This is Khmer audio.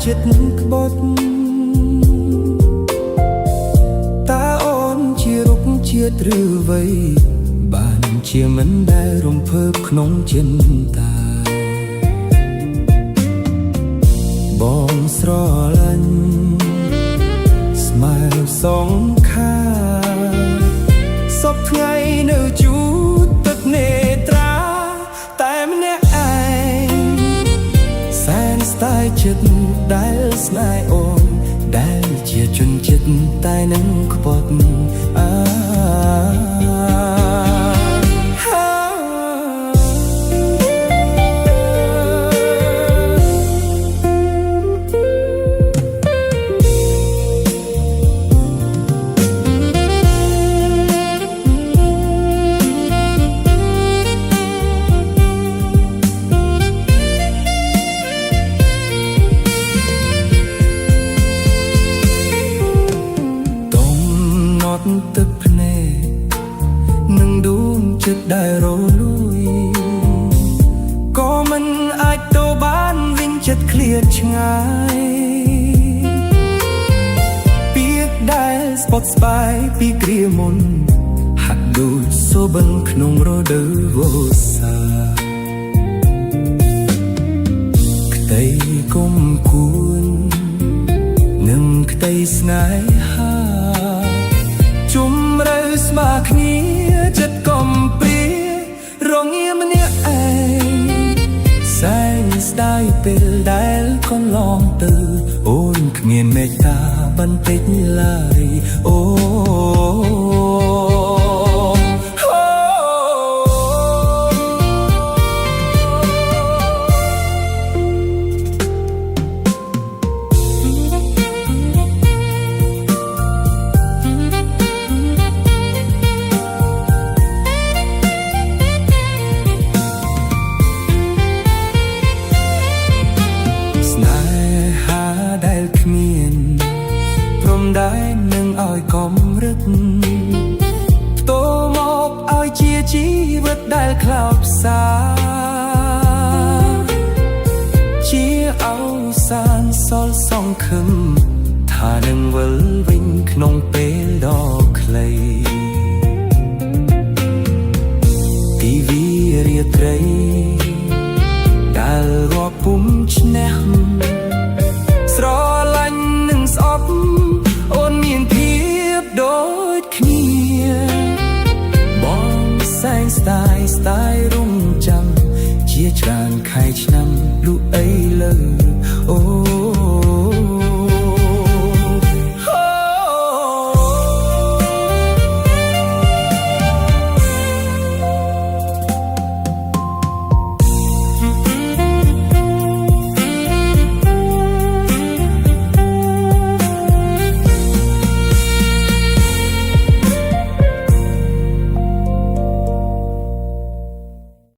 ចិត្តក្បត់តើអូនជារុក្ខជាតិឬអ្វីបានជាមិនដែលរំភើបក្នុងចិន្តាបងស្រឡាញ់ស្មើសងខាសពថ្ងៃនៅជួតទឹកនេត្រាតែម្នាក់ឯងសែនស្ដាយចិត្តដែលស្នេហ៍អូនដែលជាជនចិត្តតែនឹងខ្ពត់ទឹកភ្នែកនឹងដួងចិត្តដែលរលួយក៏មិនអាចទៅបានវិញចិត្តឃ្លាតឆ្ងាយពាក្យដែលស្ពត់ស្បាយពីគ្រាមុនហាក់ដូចសូបិនក្នុងរដូវវស្សាក្តីគុំគួននឹងក្តីស្នេហាជុំរើស្មើគ្នាចិត្តកំព្រារងាម្នាក់ឯងសែងស្ដាយពេលដែលកន្លងទៅអូនគ្មានមេត្តាបន្តិចឡើយអូដែលនឹងឲ្យកំរឹកផ្ទោមកឲ្យជាជីវិតដែលខ្លោចផ្សាជាអវសានសល់សង្ឃឹមថានឹងវិលវិញក្នុងពេលដ៏ខ្លីពីវារាត្រីដែល